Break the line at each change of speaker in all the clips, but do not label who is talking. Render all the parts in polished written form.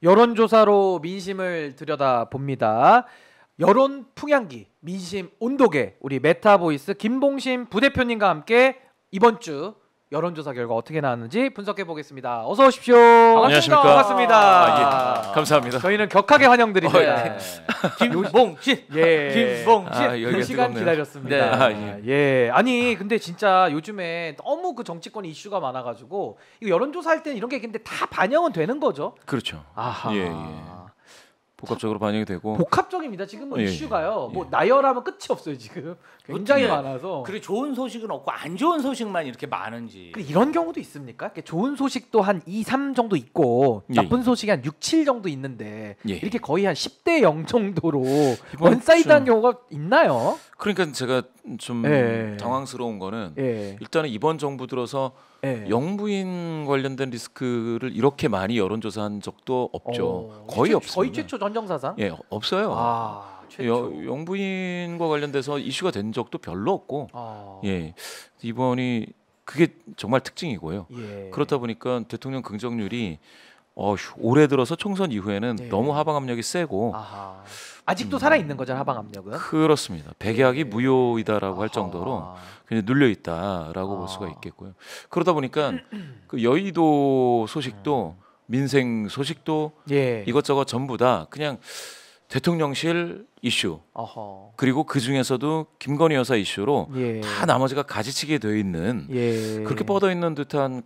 여론조사로 민심을 들여다봅니다. 여론 풍향기, 민심 온도계, 우리 메타보이스 김봉심 부대표님과 함께 이번 주 여론조사 결과 어떻게 나왔는지 분석해 보겠습니다. 어서 오십시오.
안녕하십니까.
반갑습니다.
예. 감사합니다.
저희는 격하게 환영드립니다.
김봉신,
김봉신.
여기가
2시간
뜨겁네요.
기다렸습니다.
네.
예. 아니 근데 진짜 요즘에 너무 그 정치권 이슈가 많아가지고 이거 여론조사 할 때는 이런 게 근데 다 반영은 되는 거죠?
그렇죠.
아하.
예. 복합적으로 반영이 되고.
복합적입니다. 지금 뭐
예,
이슈가요.
예.
뭐 나열하면 끝이 없어요. 지금 굉장히 많아서.
그래 좋은 소식은 없고 안 좋은 소식만 이렇게 많은지.
근데 이런 경우도 있습니까? 이렇게 좋은 소식도 한 2, 3 정도 있고
예,
나쁜 소식이 한 6, 7 정도 있는데
예.
이렇게 거의 한 10대 0 정도로
이번
원사이드한 경우가 있나요?
그러니까 제가 좀
예.
당황스러운 거는
예.
일단은 이번 정부 들어서
예.
영부인 관련된 리스크를 이렇게 많이 여론조사한 적도 없죠. 거의 없어요.
거의 최초 전정사상?
예, 없어요.
아, 최초.
영부인과 관련돼서 이슈가 된 적도 별로 없고.
아.
예. 이번이 그게 정말 특징이고요.
예.
그렇다 보니까 대통령 긍정률이 올해 들어서 총선 이후에는
네.
너무 하방 압력이 세고
아하. 아직도 살아 있는 거죠, 하방 압력은?
그렇습니다. 백약이
예.
무효이다라고 할
아하.
정도로 그냥 눌려 있다라고 볼 수가
아.
있겠고요. 그러다 보니까 그 여의도 소식도 민생 소식도
예.
이것저것 전부 다 그냥 대통령실 이슈
어허.
그리고 그 중에서도 김건희 여사 이슈로
예.
다 나머지가 가지치게 되어 있는
예.
그렇게 뻗어 있는 듯한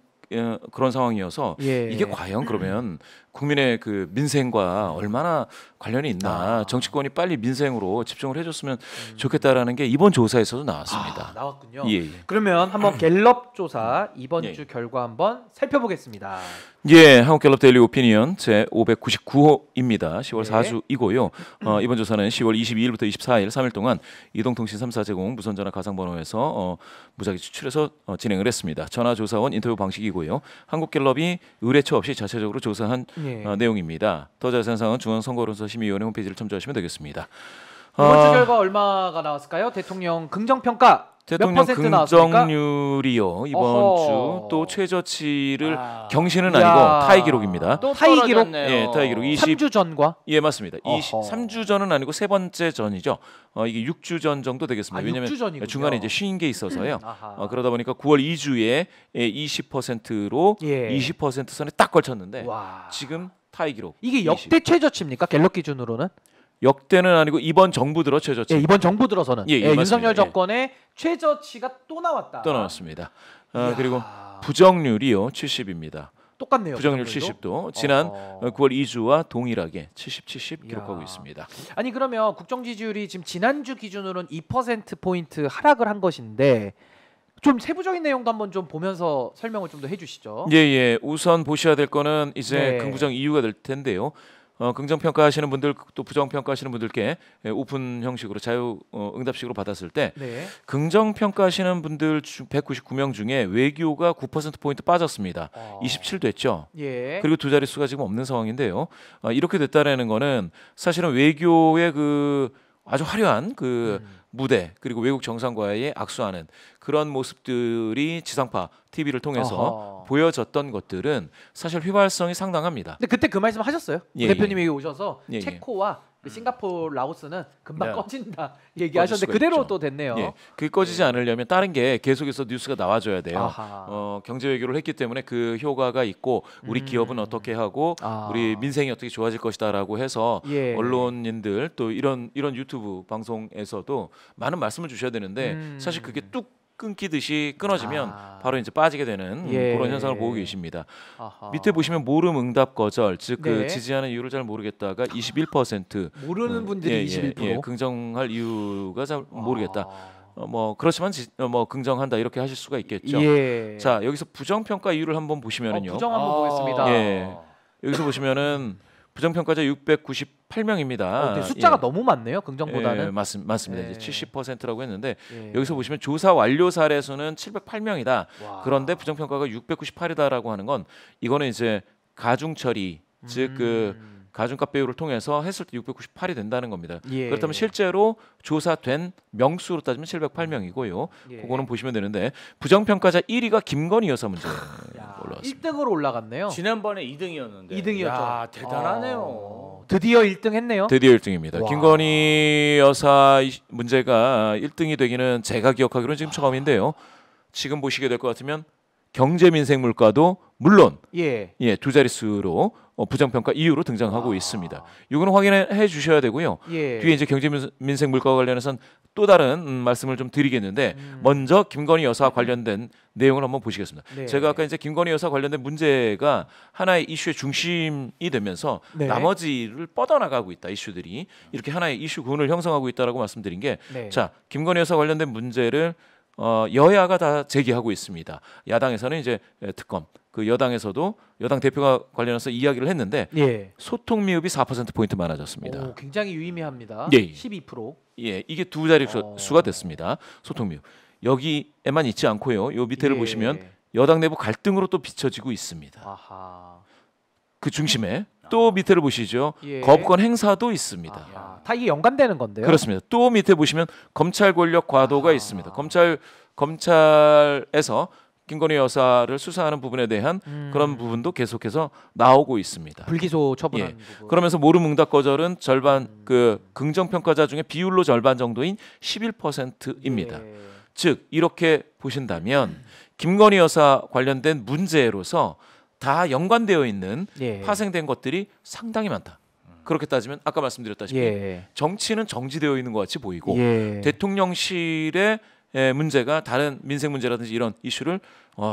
그런 상황이어서
예.
이게 과연 그러면 국민의 그 민생과 얼마나 관련이 있나 정치권이 빨리 민생으로 집중을 해줬으면 좋겠다라는 게 이번 조사에서도 나왔습니다.
나왔군요.
예.
그러면 한번 갤럽 조사 이번
예.
주 결과 한번 살펴보겠습니다.
예, 한국갤럽 데일리 오피니언 제 599호입니다. 10월
네.
4주이고요. 이번 조사는 10월 22일부터 24일 3일 동안 이동통신 3사 제공 무선전화 가상번호에서 무작위 추출해서 진행을 했습니다. 전화조사원 인터뷰 방식이고요. 한국갤럽이 의뢰처 없이 자체적으로 조사한
예.
내용입니다. 더 자세한 사항은 중앙선거론서심의위원회 홈페이지를 첨부하시면 되겠습니다.
이번 주 결과 얼마가 나왔을까요? 대통령 긍정평가 몇
대통령
퍼센트 나왔습니까?
긍정률이요 이번
어허.
주 또 최저치를
아.
경신은
이야.
아니고 타이 기록입니다.
또
타이 기록?
떨어졌네요.
예, 타이 기록
3주 전과?
예, 맞습니다.
어허.
3주 전은 아니고 세 번째 전이죠. 이게 6주 전 정도 되겠습니다.
아,
왜냐하면
6주 전이군요.
중간에 이제 쉰 게 있어서요.
아하.
그러다 보니까 9월 2주에 20%로
예.
20% 선에 딱 걸쳤는데
와.
지금 타이 기록.
이게 역대 최저치입니까? 갤럽 기준으로는?
역대는 아니고 이번 정부 들어 최저치.
예, 이번 정부 들어서는
예, 예,
윤석열
맞습니다.
정권의 최저치가 또 나왔다.
또 나왔습니다.
이야.
그리고 부정률이요 70입니다.
똑같네요.
부정률
부정률도.
70도 지난
어허.
9월 2주와 동일하게 70 기록하고
이야.
있습니다.
아니 그러면 국정 지지율이 지금 지난주 기준으로는 2% 포인트 하락을 한 것인데 좀 세부적인 내용도 한번 좀 보면서 설명을 좀 더 해주시죠.
예. 우선 보셔야 될 거는 이제
네.
긍부정 이유가 될 텐데요. 긍정 평가하시는 분들 또 부정 평가하시는 분들께 오픈 형식으로 자유 응답식으로 받았을 때
네.
긍정 평가하시는 분들 199명 중에 외교가 9% 포인트 빠졌습니다. 27 됐죠.
예.
그리고 두 자릿수가 지금 없는 상황인데요. 이렇게 됐다라는 거는 사실은 외교의 그 아주 화려한 그 무대 그리고 외국 정상과의 악수하는 그런 모습들이 지상파 TV를 통해서
어허.
보여졌던 것들은 사실 휘발성이 상당합니다.
근데 그때 그 말씀 하셨어요?
예,
대표님이 여기 오셔서
예, 예.
체코와 그 싱가포르, 라오스는 금방
네.
꺼진다 얘기하셨는데
수가
그대로
있죠.
또 됐네요.
예, 그게 꺼지지 않으려면 다른 게 계속해서 뉴스가 나와줘야 돼요.
아하.
경제 외교를 했기 때문에 그 효과가 있고 우리 기업은 어떻게 하고
아.
우리 민생이 어떻게 좋아질 것이다라고 해서
예.
언론인들 또 이런 유튜브 방송에서도 많은 말씀을 주셔야 되는데 사실 그게 뚝 끊기듯이 끊어지면
아.
바로 이제 빠지게 되는
예.
그런 현상을 보고 계십니다.
아하.
밑에 보시면 모름 응답 거절 즉 그
네.
지지하는 이유를 잘 모르겠다가 21%
모르는 분들이 21%.
긍정할 이유가 잘 모르겠다.
아.
그렇지만 긍정한다 이렇게 하실 수가 있겠죠.
예.
자 여기서 부정 평가 이유를 한번 보시면은요.
부정 한번 보겠습니다.
예. 여기서 보시면은 부정 평가자 698명입니다.
근데 숫자가 너무 많네요. 긍정보다는.
맞습니다.
예.
이제 70%라고 했는데
예.
여기서 보시면 조사 완료 사례 수는 708명이다.
와.
그런데 부정 평가가 698이다라고 하는 건 이거는 이제 가중 처리 즉 그 가중값 배율을 통해서 했을 때 698이 된다는 겁니다.
예.
그렇다면 실제로 조사된 명수로 따지면 708명이고요.
예.
그거는 보시면 되는데 부정평가자 1위가 김건희 여사 문제 올라왔습니다.
1등으로 올라갔네요.
지난번에 2등이었는데.
2등이었죠.
야, 대단하네요.
드디어 1등 했네요.
드디어 1등입니다.
와.
김건희 여사 문제가 1등이 되기는 제가 기억하기로는 지금 처음인데요. 지금 보시게 될 것 같으면 경제민생물가도 물론
예.
두 자릿수로 부정평가 이유로 등장하고
아.
있습니다. 이거는 확인해 주셔야 되고요.
예.
뒤에 이제 경제민생 물가와 관련해서는 또 다른 말씀을 좀 드리겠는데 먼저 김건희 여사 관련된 내용을 한번 보시겠습니다.
네.
제가 아까 이제 김건희 여사 관련된 문제가 하나의 이슈의 중심이 되면서
네.
나머지를 뻗어나가고 있다. 이슈들이 이렇게 하나의 이슈군을 형성하고 있다라고 말씀드린 게
네.
자, 김건희 여사 관련된 문제를 여야가 다 제기하고 있습니다. 야당에서는 이제 특검, 그 여당에서도 여당 대표가 관련해서 이야기를 했는데
예.
소통 미흡이 4% 포인트 많아졌습니다.
오, 굉장히 유의미합니다.
예, 예.
12%.
예, 이게 두 자릿수가 됐습니다. 소통 미흡. 여기에만 있지 않고요. 요 밑에를
예.
보시면 여당 내부 갈등으로 또 비춰지고 있습니다.
아하.
그 중심에 또 밑에를 보시죠.
예.
거부권 행사도 있습니다.
아하. 다 이게 연관되는 건데요.
그렇습니다. 또 밑에 보시면 검찰 권력 과도가
아하.
있습니다. 검찰에서 김건희 여사를 수사하는 부분에 대한 그런 부분도 계속해서 나오고 있습니다.
불기소 처분한
예.
부분.
그러면서 모르응답 거절은 절반 그 긍정 평가자 중에 비율로 절반 정도인 11%입니다.
예.
즉 이렇게 보신다면 김건희 여사 관련된 문제로서 다 연관되어 있는
예.
파생된 것들이 상당히 많다. 그렇게 따지면 아까 말씀드렸다시피
예.
정치는 정지되어 있는 것 같이 보이고
예.
대통령실의 문제가 다른 민생 문제라든지 이런 이슈를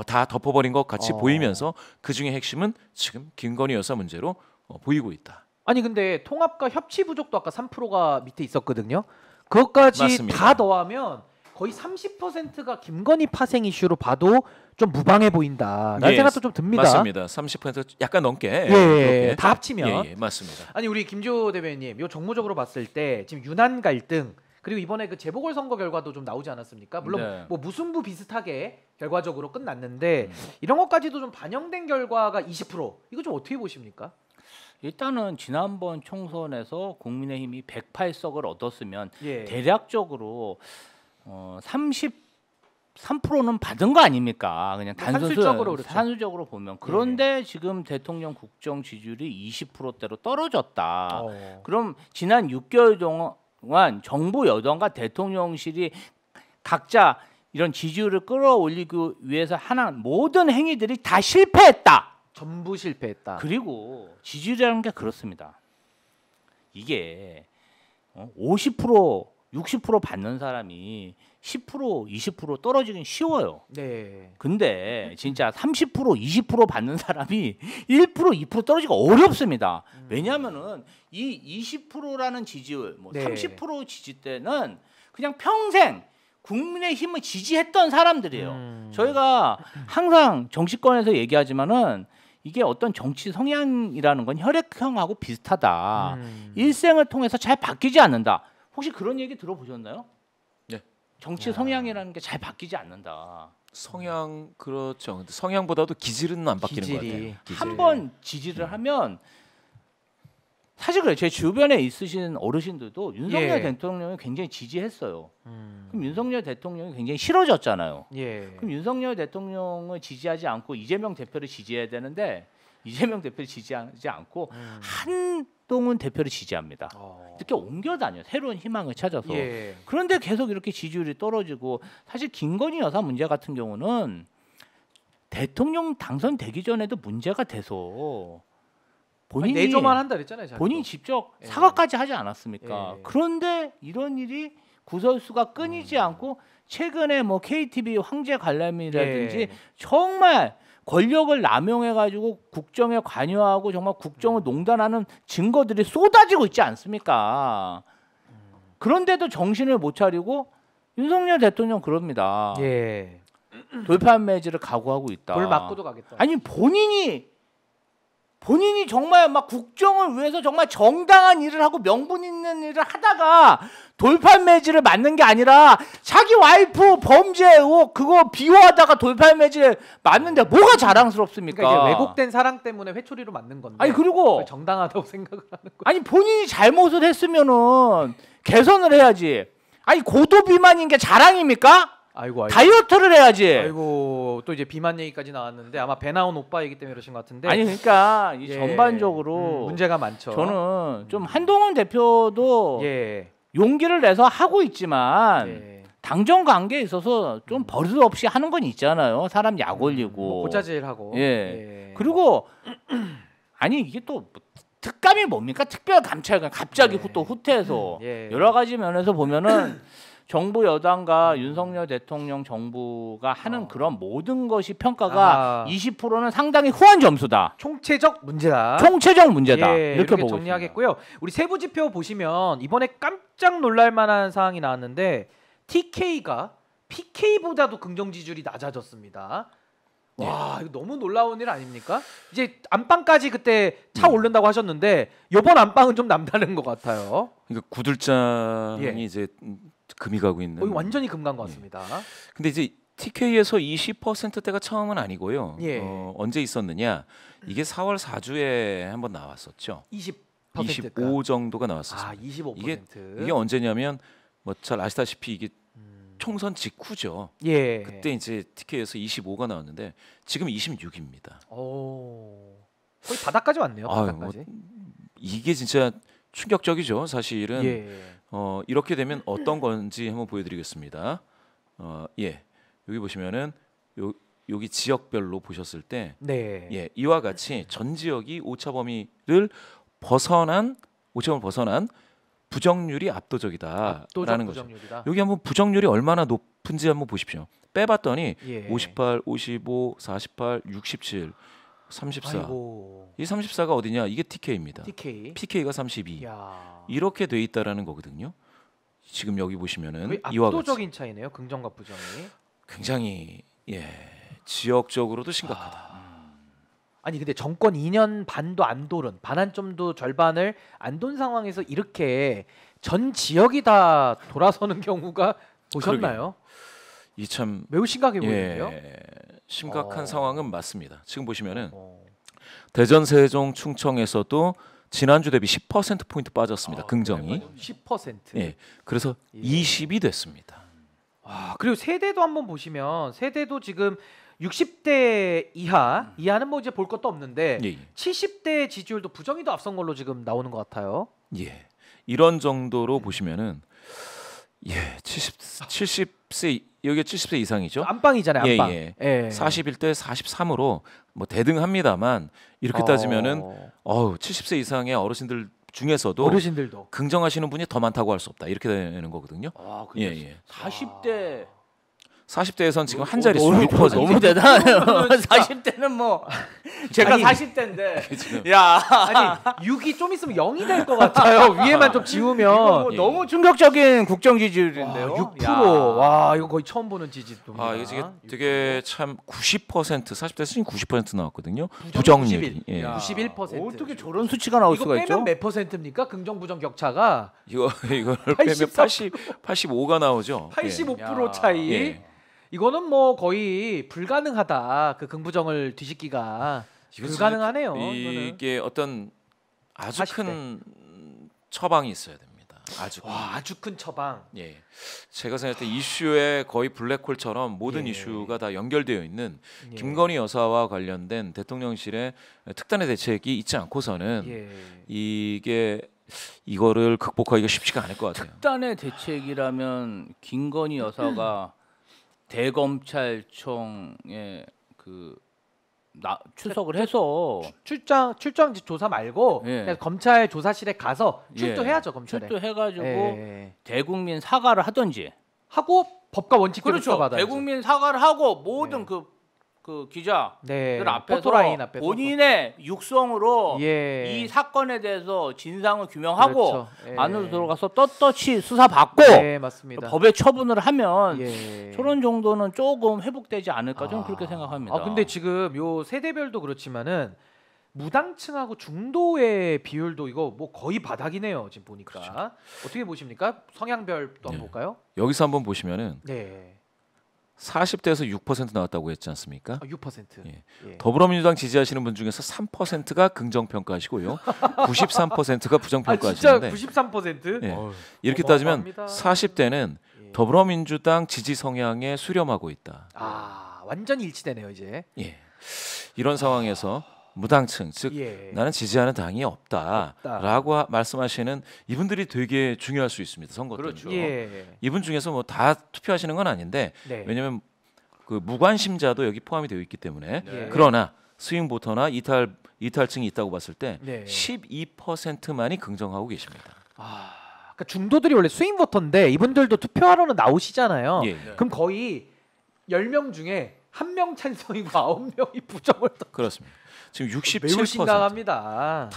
다 덮어버린 것 같이 보이면서 그 중에 핵심은 지금 김건희 여사 문제로 보이고 있다.
아니 근데 통합과 협치 부족도 아까 3%가 밑에 있었거든요. 그것까지
맞습니다.
다 더하면 거의 30%가 김건희 파생 이슈로 봐도 좀 무방해 보인다. 라는
예,
생각도 좀 듭니다.
맞습니다. 30% 약간 넘게.
예,
그렇게.
다 합치면.
예, 맞습니다.
아니 우리 김지호 대변인님, 요 정무적으로 봤을 때 지금 유난 갈등 그리고 이번에 그 재보궐 선거 결과도 좀 나오지 않았습니까? 물론
네.
뭐 무승부 비슷하게 결과적으로 끝났는데 이런 것까지도 좀 반영된 결과가 20%. 이거 좀 어떻게 보십니까?
일단은 지난번 총선에서 국민의힘이 108석을 얻었으면
예.
대략적으로 33%는 받은 거 아닙니까? 그냥
산술적으로 그렇죠.
산술적으로 보면. 그런데 지금 대통령 국정 지지율이 20%대로 떨어졌다. 그럼 지난 6개월 동안 정부 여당과 대통령실이 각자 이런 지지율을 끌어올리기 위해서 하는 모든 행위들이 다 실패했다.
전부 실패했다.
그리고 지지율이라는 게 그렇습니다. 이게 50%, 60% 받는 사람이 10%, 20% 떨어지긴 쉬워요.
네.
근데 진짜 30%, 20% 받는 사람이 1%, 2% 떨어지기가 어렵습니다. 왜냐하면은 이 20%라는 지지율, 뭐
네.
30% 지지 때는 그냥 평생 국민의힘을 지지했던 사람들이에요. 저희가 항상 정치권에서 얘기하지만은 이게 어떤 정치 성향이라는 건 혈액형하고 비슷하다. 일생을 통해서 잘 바뀌지 않는다. 혹시 그런 얘기 들어보셨나요?
네.
정치 성향이라는 게 잘 바뀌지 않는다.
성향 그렇죠. 근데 성향보다도 기질은 안 바뀌는 것
기질이.
같아요. 기질.
한 번 지지를 하면 사실 그래요. 제 주변에 있으신 어르신들도 윤석열
예.
대통령을 굉장히 지지했어요. 그럼 윤석열 대통령이 굉장히 싫어졌잖아요.
예.
그럼 윤석열 대통령을 지지하지 않고 이재명 대표를 지지해야 되는데 이재명 대표를 지지하지 않고 한동훈 대표를 지지합니다. 이렇게 옮겨 다녀요. 새로운 희망을 찾아서.
예.
그런데 계속 이렇게 지지율이 떨어지고 사실 김건희 여사 문제 같은 경우는 대통령 당선되기 전에도 문제가 돼서 본인이
내조만 한다 그랬잖아요. 자기도.
본인이 직접
예.
사과까지 하지 않았습니까?
예.
그런데 이런 일이 구설수가 끊이지 않고 최근에 뭐 KTV 황제 관람이라든지
예.
정말 권력을 남용해가지고 국정에 관여하고 정말 국정을 농단하는 증거들이 쏟아지고 있지 않습니까? 그런데도 정신을 못 차리고 윤석열 대통령 그럽니다.
예.
돌판 매질을 각오하고 있다.
돌 맞고도 가겠다.
아니 본인이 본인이 정말 막 국정을 위해서 정말 정당한 일을 하고 명분 있는 일을 하다가 돌팔 매질을 맞는 게 아니라 자기 와이프 범죄 의혹 그거 비호하다가 돌팔 매질 맞는데 뭐가 자랑스럽습니까?
그러니까 이제 왜곡된 사랑 때문에 회초리로 맞는 건데.
아니 그리고
그걸 정당하다고 생각을 하는 거예요.
아니 본인이 잘못을 했으면은 개선을 해야지. 아니 고도 비만인 게 자랑입니까?
아이고.
다이어트를 해야지.
아이고 또 이제 비만 얘기까지 나왔는데 아마 배 나온 오빠 얘기 때문에 그러신 것 같은데.
아니 그러니까 이
예.
전반적으로
문제가 많죠.
저는 좀 한동훈 대표도
예.
용기를 내서 하고 있지만
예.
당정 관계에 있어서 좀 버릇 없이 하는 건 있잖아요. 사람 약 올리고.
뭐 고자질하고.
예. 그리고 아니 이게 또 특감이 뭡니까? 특별감찰관 갑자기
네.
또 후퇴해서
예.
여러 가지 면에서 보면은 정부 여당과 윤석열 대통령 정부가 하는 그런 모든 것이 평가가 20%는 상당히 후한 점수다.
총체적 문제다.
총체적 문제다.
예,
이렇게 보고
정리하겠고요. 우리 세부 지표 보시면 이번에 깜짝 놀랄 만한 사항이 나왔는데 TK가 PK보다도 긍정 지지율이 낮아졌습니다. 와, 이거 너무 놀라운 일 아닙니까? 이제 안방까지 그때 차 오른다고 하셨는데 이번 안방은 좀 남다른 것 같아요.
그러니까 구들장이
예.
이제 금이 가고 있는.
거의 완전히 금간 것 같습니다.
근데 이제 TK에서 20%대가 처음은 아니고요.
예.
언제 있었느냐? 이게 4월 4주에 한번 나왔었죠.
20%가
25 정도가 나왔었어요.
25%.
이게 언제냐면 뭐 잘 아시다시피 이게 총선 직후죠.
예.
그때 이제 TK에서 25가 나왔는데 지금 26입니다.
오. 거의 바닥까지 왔네요. 바닥까지.
이게 진짜 충격적이죠. 사실은
예.
이렇게 되면 어떤 건지 한번 보여드리겠습니다. 예, 여기 보시면은 여기 지역별로 보셨을 때,
네.
예, 이와 같이 전 지역이 오차 범위를 벗어난 부정률이 압도적이다라는 거죠.
부정률이다.
여기 한번 부정률이 얼마나 높은지 한번 보십시오. 빼봤더니
예.
58, 55, 48, 67, 34.
아이고.
이 34가 어디냐? 이게 TK입니다.
TK.
PK가 32.
야.
이렇게 돼 있다라는 거거든요. 지금 여기 보시면은
거의
이와 같이
압도적인 차이네요. 긍정과 부정이.
굉장히 지역적으로도 심각하다.
아니 근데 정권 2년 반도 안 돌은 반환점도 절반을 안 돈 상황에서 이렇게 전 지역이 다 돌아서는 경우가 보셨나요?
이 참
매우 심각해 보이는데요.
심각한 상황은 맞습니다. 지금 보시면은
어.
대전, 세종, 충청에서도 지난주 대비 10% 포인트 빠졌습니다. 긍정이.
10%.
예. 그래서
예.
20이 됐습니다.
와, 그리고 세대도 한번 보시면 세대도 지금 60대 이하는 뭐 이제 볼 것도 없는데
예.
70대 지지율도 부정이 더 앞선 걸로 지금 나오는 것 같아요.
예. 이런 정도로 보시면은 70세 여기 70세 이상이죠.
안방이잖아요, 안방.
예.
예.
41대 43으로 뭐 대등합니다만 이렇게 따지면은 70세 이상의 어르신들 중에서도
어르신들도
긍정하시는 분이 더 많다고 할 수 없다. 이렇게 되는 거거든요.
아,
예,
근데
예.
40대
40대에선 지금 한 자릿수
너무,
6%.
너무 대단해요. 40대는 뭐 제가
아니,
40대인데
지금
야
아니 6이 좀 있으면 0이 될 것 같아요. 위에만 좀 지우면
뭐
예.
너무 충격적인 국정 지지율인데요.
6%.
야.
와, 이거 거의 처음 보는 지지도입니다.
이게 되게 참 90% 40대에서 지금 90% 나왔거든요.
부정률이
부정률이. 예.
야,
91%.
어떻게 저런 수치가 나올
이거
수가
빼면
있죠?
몇 퍼센트입니까? 긍정 부정 격차가
이거를 빼면 85가 나오죠.
85%
야.
차이.
예.
이거는 뭐 거의 불가능하다. 그 긍부정을 뒤집기가
이거
불가능하네요. 이거는.
이게 어떤 아주
40대.
큰 처방이 있어야 됩니다. 아주 큰.
와, 아주 큰 처방.
예. 제가 생각할 때 이슈에 거의 블랙홀처럼 모든
예.
이슈가 다 연결되어 있는
예.
김건희 여사와 관련된 대통령실의 특단의 대책이 있지 않고서는
예.
이거를 극복하기가 쉽지가 않을 것 같아요.
특단의 대책이라면 김건희 여사가 대검찰청에 출석을 해서
출장 조사 말고
예.
그냥 검찰 조사실에 가서 출두해야죠, 검찰에.
출두해가지고
예.
대국민 사과를 하든지.
하고 법과 원칙대로
그렇죠.
처받아야죠.
대국민 사과를 하고 모든
네.
그 기자들
네.
앞에서
포토라인 앞에서
본인의 육성으로
예.
이 사건에 대해서 진상을 규명하고
그렇죠. 예.
안으로 들어가서 떳떳이 수사받고
네, 맞습니다.
법에 처분을 하면
예.
저런 정도는 조금 회복되지 않을까 저는 그렇게 생각합니다.
근데 지금 요 세대별도 그렇지만은 무당층하고 중도의 비율도 이거 뭐 거의 바닥이네요. 지금 보니까
그렇죠.
어떻게 보십니까? 성향별도 한번
네.
볼까요?
여기서 한번 보시면은
네,
40대에서 6% 나왔다고 했지 않습니까?
6%.
예.
예.
더불어민주당 지지하시는 분 중에서 3%가 긍정평가하시고요. 93%가
아 진짜
부정평가하시는데
93%?
예. 이렇게 따지면
어마어마합니다.
40대는
예.
더불어민주당 지지 성향에 수렴하고 있다.
아 완전 일치되네요 이제.
예. 이런 상황에서 무당층 즉
예.
나는 지지하는 당이 없다라고 말씀하시는 이분들이 되게 중요할 수 있습니다. 선거 때는.
그렇죠.
예.
이분 중에서 뭐 다 투표하시는 건 아닌데
네.
왜냐하면 그 무관심자도 여기 포함이 되어 있기 때문에
네.
그러나 스윙 보터나 이탈층이 있다고 봤을 때
네.
12%만이 긍정하고 계십니다.
아, 그러니까 중도들이 원래 스윙 버터인데 이분들도 투표하러는 나오시잖아요.
예.
그럼 거의 10명 중에 1명 찬성이고 9명이 부정을
그렇습니다. 지금
매우
67%
심각합니다.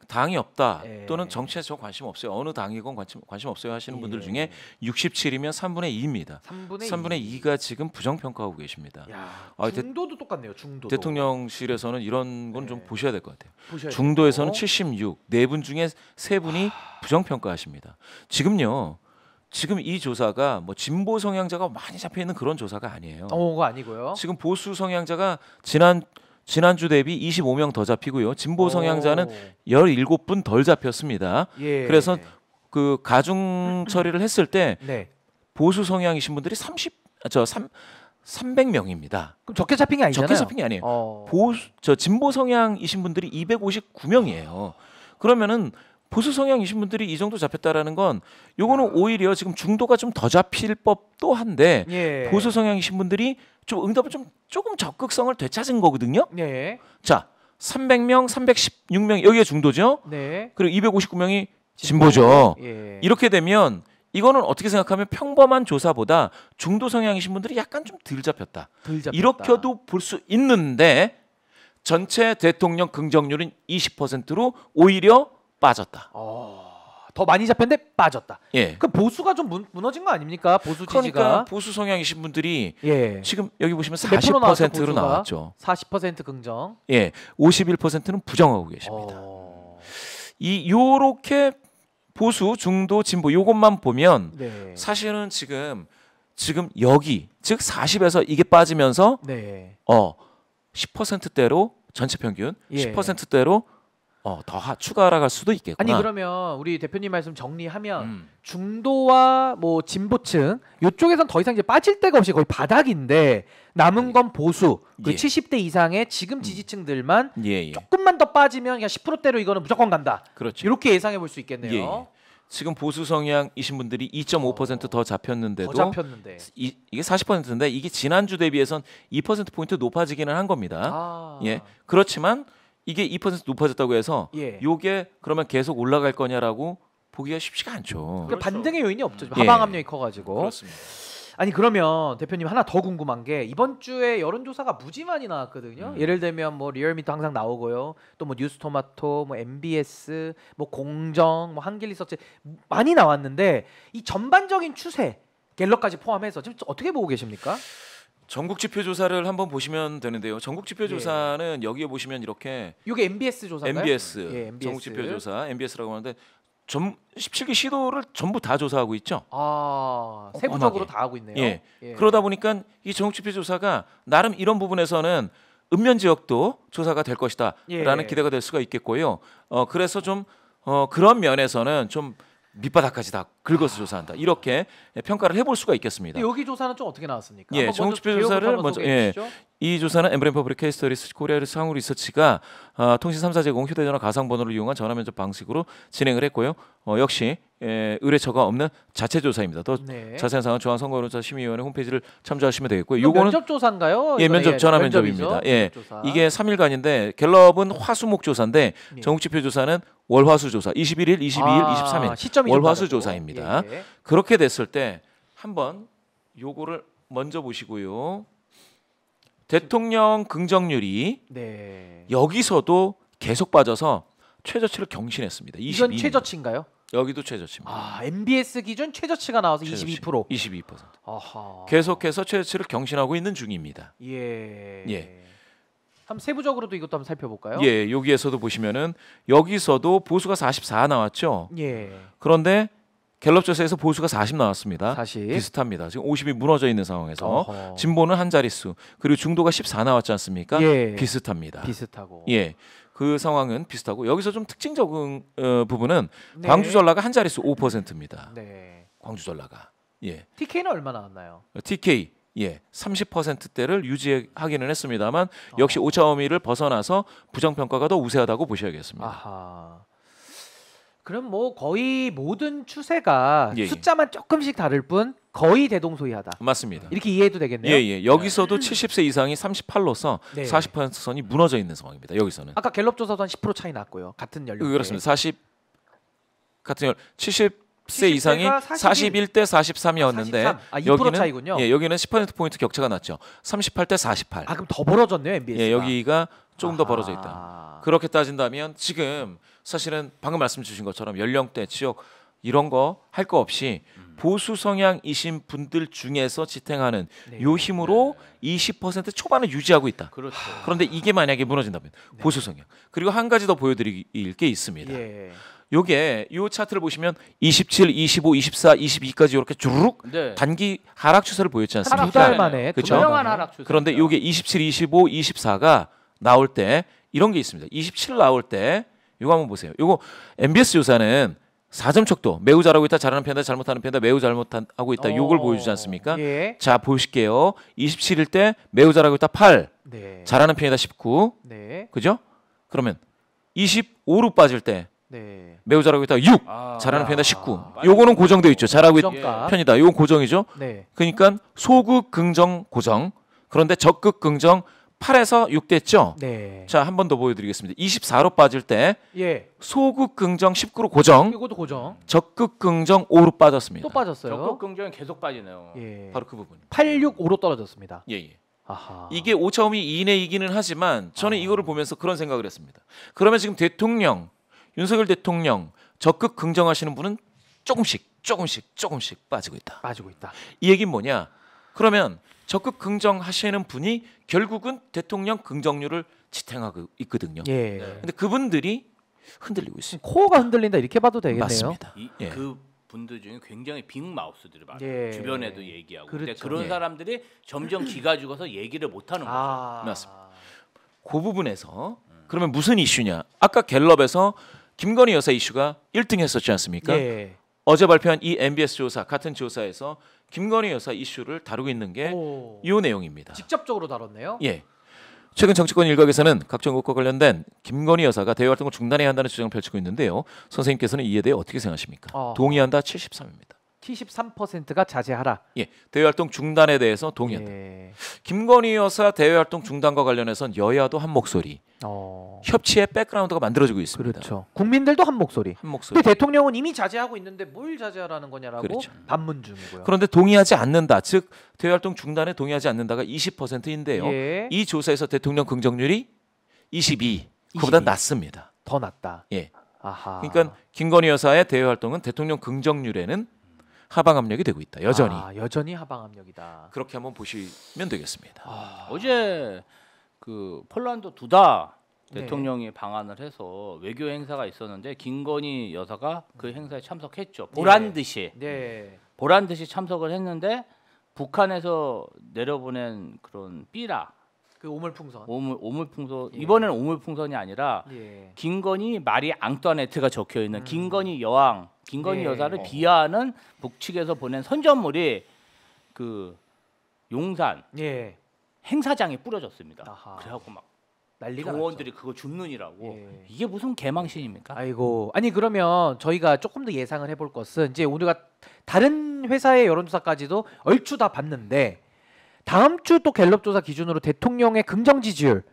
당이 없다
예.
또는 정치에 저 관심 없어요. 어느 당이건 관심 없어요 하시는
예.
분들 중에 67이면 3분의 2입니다.
3분의
2가 지금 부정평가하고 계십니다.
야,
아,
중도도 똑같네요. 중도.
대통령실에서는 이런 건 좀
네.
보셔야 될 것 같아요.
보셔야
중도에서는
되고.
76, 네 분 중에 세 분이 부정평가하십니다. 지금요. 지금 이 조사가 뭐 진보 성향자가 많이 잡혀 있는 그런 조사가 아니에요.
그거 아니고요.
지금 보수 성향자가 지난주 대비 25명 더 잡히고요. 진보 성향자는 17분 덜 잡혔습니다.
예.
그래서 그 가중 처리를 했을 때
네.
보수 성향이신 분들이 300명입니다.
그럼 적게 잡힌 게 아니잖아요.
적게 잡힌 게 아니에요. 진보 성향이신 분들이 259명이에요. 그러면은 보수 성향이신 분들이 이 정도 잡혔다라는 건 요거는 오히려 지금 중도가 좀 더 잡힐 법도 한데
예.
보수 성향이신 분들이 좀 응답을 좀 조금 적극성을 되찾은 거거든요.
네.
자, 300명, 316명 여기가 중도죠.
네.
그리고 259명이 진보죠.
예.
이렇게 되면 이거는 어떻게 생각하면 평범한 조사보다 중도 성향이신 분들이 약간 좀 덜 잡혔다.
덜 잡혔다.
이렇게도 볼 수 있는데 전체 대통령 긍정률은 20%로 오히려 빠졌다.
더 많이 잡혔는데 빠졌다.
예.
그 보수가 좀 무너진 거 아닙니까? 보수
그러니까
지지가.
보수 성향이신 분들이
예.
지금 여기 보시면
몇 프로 나왔죠,
40%로
보수가?
나왔죠.
40% 긍정.
예. 51%는 부정하고 계십니다. 요렇게 보수, 중도, 진보 요것만 보면
네.
사실은 지금 여기 즉 40에서 이게 빠지면서
네.
10%대로 전체 평균
예.
10%대로 더 추가 하락할 수도 있겠구나.
아니 그러면 우리 대표님 말씀 정리하면
음.
중도와 뭐 진보층 이쪽에선 더 이상 이제 빠질 데가 없이 거의 바닥인데 남은 건 보수 그
예.
70대 이상의 지금 지지층들만
예.
조금만 더 빠지면 그냥 10%대로 이거는 무조건 간다.
그렇죠.
이렇게 예상해 볼 수 있겠네요.
지금 보수 성향이신 분들이 2.5%더 잡혔는데도
더 잡혔는데.
이게 40%인데 이게 지난주 대비해선 2% 포인트 높아지기는 한 겁니다.
아.
예. 그렇지만 이게 2% 높아졌다고 해서
예.
요게 그러면 계속 올라갈 거냐라고 보기가 쉽지가 않죠.
그러니까 반등의 요인이 없죠.
예.
하방 압력이 커가지고.
그렇습니다.
아니 그러면 대표님 하나 더 궁금한 게 이번 주에 여론조사가 무지 많이 나왔거든요. 예를 들면 뭐 리얼미터 항상 나오고요. 또 뭐 뉴스토마토, 뭐 MBS, 뭐 공정, 뭐 한길리서치 많이 나왔는데 이 전반적인 추세 갤럽까지 포함해서 지금 어떻게 보고 계십니까?
전국 지표 조사를 한번 보시면 되는데요. 전국 지표 조사는 여기에 보시면 이렇게
이게 MBS 조사인가요?
MBS,
예, MBS.
전국 지표 조사 MBS라고 하는데 17기 시도를 전부 다 조사하고 있죠.
아 세부적으로
꼼꼼하게.
다 하고 있네요.
예.
예.
그러다 보니까 이 전국 지표 조사가 나름 이런 부분에서는 읍면 지역도 조사가 될 것이다라는
예.
기대가 될 수가 있겠고요. 그래서 좀 그런 면에서는 좀 밑바닥까지 다 긁어서 조사한다. 이렇게 평가를 해볼 수가 있겠습니다.
근데 여기 조사는 좀 어떻게 나왔습니까?
예,
한번
전국
먼저
지표
개요부터
조사를
한번
먼저
소개해 주시죠.
이 조사는 엠브레인 퍼블릭 케이스터 리서치 코리아 상우 리서치가 통신 3사 제공 휴대전화 가상 번호를 이용한 전화 면접 방식으로 진행을 했고요. 역시 의뢰처가 없는 자체 조사입니다. 더
네.
자세한 사항은 중앙선거여론조사 심의위원회 홈페이지를 참조하시면 되겠고요.
이거
요거는
면접 조사인가요?
예,
이거는
전화
면접이죠?
면접입니다. 예.
면접 조사.
이게 3일간인데 갤럽은 화수목 조사인데
예.
전국지표 조사는 월화수 조사 21일, 22일, 23일
시점이 좀
월화수
다르고.
조사입니다.
예.
그렇게 됐을 때 한번 요거를 먼저 보시고요. 대통령 긍정률이
네.
여기서도 계속 빠져서 최저치를 경신했습니다.
이건
22.
최저치인가요?
여기도 최저치입니다.
아, MBS 기준 최저치가 나와서
최저치.
22%.
22%.
아하.
계속해서 최저치를 경신하고 있는 중입니다.
예.
예.
한번 세부적으로도 이것도 한번 살펴볼까요?
예, 여기에서도 보시면은 여기서도 보수가 44 나왔죠.
예.
그런데 갤럽 조사에서 보수가 40 나왔습니다.
40.
비슷합니다. 지금 50이 무너져 있는 상황에서
어허.
진보는 한 자릿수, 그리고 중도가 14 나왔지 않습니까?
예.
비슷합니다.
비슷하고.
예. 그 상황은 비슷하고 여기서 좀 특징적인 부분은
네.
광주 전라가 한 자릿수 5%입니다.
네.
광주 전라가. 예.
TK는 얼마 나왔나요?
TK 30%대를 유지하기는 했습니다만 역시 오차범위를 벗어나서 부정평가가 더 우세하다고 보셔야겠습니다.
아하. 그럼 뭐 거의 모든 추세가
예, 예.
숫자만 조금씩 다를 뿐 거의 대동소이하다.
맞습니다.
이렇게 이해해도 되겠네요.
예. 여기서도 70세 이상이 38로서
네.
40% 선이 무너져 있는 상황입니다. 여기서는.
아까 갤럽 조사도 한 10% 차이 났고요. 같은 연령.
그렇습니다. 40 같은 경우 70세 이상이
41.
41대 43이었는데
43. 아, 2%
여기는
차이군요.
예, 여기는 10% 포인트 격차가 났죠. 38대 48.
아 그럼 더 벌어졌네요, MBS가.
예, 여기가 조금 더
아하.
벌어져 있다. 그렇게 따진다면 지금 사실은 방금 말씀 주신 것처럼 연령대, 지역 이런 거 할 거 없이 보수 성향이신 분들 중에서 지탱하는
네.
요 힘으로 20% 초반을 유지하고 있다.
그렇죠.
그런데 이게 만약에 무너진다면 보수 성향. 그리고 한 가지 더 보여드릴 게 있습니다.
예.
요게 요 차트를 보시면 27, 25, 24, 22까지 이렇게 주르륵
네.
단기 하락 추세를 보였지 않습니까?
두 달 만에
그쵸?
분명한 하락 추세.
그런데 요게 27, 25, 24가 나올 때 이런 게 있습니다. 27 나올 때 요거 한번 보세요. 요거 MBS 조사는 4점 척도 매우 잘하고 있다, 잘하는 편이다, 잘못하는 편이다, 매우 잘못하고 있다. 요걸 보여주지 않습니까?
예.
자, 보실게요. 27일 때 매우 잘하고 있다 8,
네.
잘하는 편이다 19.
네.
그죠? 그러면 25로 빠질 때
네.
매우 잘하고 있다 6,
아,
잘하는
야.
편이다 19. 요거는 고정되어 있죠. 잘하고 있다
고정가.
편이다. 요건 고정이죠.
네.
그러니까 소극 긍정 고정. 그런데 적극 긍정 8에서 6 됐죠.
네.
자, 한 번 더 보여드리겠습니다. 24로 빠질 때
예.
소극 긍정 19로 고정,
이것도 고정.
적극 긍정 5로 빠졌습니다.
또 빠졌어요.
적극 긍정이 계속 빠지네요.
예.
바로 그 부분.
865로 떨어졌습니다.
예, 예.
아하.
이게 오차범위 이내이기는 하지만 저는 이거를 보면서 그런 생각을 했습니다. 그러면 지금 대통령 윤석열 대통령 적극 긍정하시는 분은 조금씩 빠지고 있다.
빠지고 있다.
이 얘기는 뭐냐? 그러면 적극 긍정하시는 분이 결국은 대통령 긍정률을 지탱하고 있거든요.
예.
네.
근데 그분들이 흔들리고 있습니다.
코어가 흔들린다 이렇게 봐도 되겠네요.
맞습니다.
예.
예.
그 분들 중에 굉장히 빅 마우스들이 많아요.
예.
주변에도 얘기하고. 근데
그렇죠.
그런
예.
사람들이 점점 기가 죽어서 얘기를 못 하는 거죠.
아.
맞습니다. 그 부분에서 그러면 무슨 이슈냐? 아까 갤럽에서 김건희 여사 이슈가 1등 했었지 않습니까?
예.
어제 발표한 이 MBS 조사 같은 조사에서 김건희 여사 이슈를 다루고 있는 게
오.
이 내용입니다.
직접적으로 다뤘네요.
예. 최근 정치권 일각에서는 각종 의혹과 관련된 김건희 여사가 대외 활동을 중단해야 한다는 주장을 펼치고 있는데요. 선생님께서는 이에 대해 어떻게 생각하십니까? 동의한다 73입니다.
73%가 자제하라.
예. 대외 활동 중단에 대해서 동의한다.
예.
김건희 여사 대외 활동 중단과 관련해서는 여야도 한 목소리, 협치의 백그라운드가 만들어지고 있습니다.
그렇죠. 국민들도 한 목소리.
한 목소리.
근데 대통령은 이미 자제하고 있는데 뭘 자제하라는 거냐라고
그렇죠.
반문 중이고요.
그런데 동의하지 않는다. 즉 대외 활동 중단에 동의하지 않는다가 20%인데요.
예.
이 조사에서 대통령 긍정률이 22. 그보다
22.
낮습니다.
더 낫다.
예.
아하.
그러니까 김건희 여사의 대외 활동은 대통령 긍정률에는 하방 압력이 되고 있다. 여전히.
여전히 하방 압력이다.
그렇게 한번 보시면 되겠습니다.
어제 그 폴란드 두다
네.
대통령이 방한을 해서 외교 행사가 있었는데 김건희 여사가 그 행사에 참석했죠. 보란 듯이
네.
보란 듯이 참석을 했는데 북한에서 내려보낸 그런 삐라
그 오물풍선.
오물풍선
예.
이번에는 오물풍선이 아니라
예.
김건희 마리 앙뚜아네트가 적혀 있는 김건희 여왕, 김건희
예.
여사를 비하하는 북측에서 보낸 선전물이 그 용산
예.
행사장에 뿌려졌습니다.
아하.
그래갖고 막
난리가
경호원들이
났죠.
그거 줍는이라고.
예.
이게 무슨 개망신입니까?
아이고. 아니 그러면 저희가 조금 더 예상을 해볼 것은 이제 우리가 다른 회사의 여론조사까지도 얼추 다 봤는데 다음 주 또 갤럽 조사 기준으로 대통령의 긍정 지지율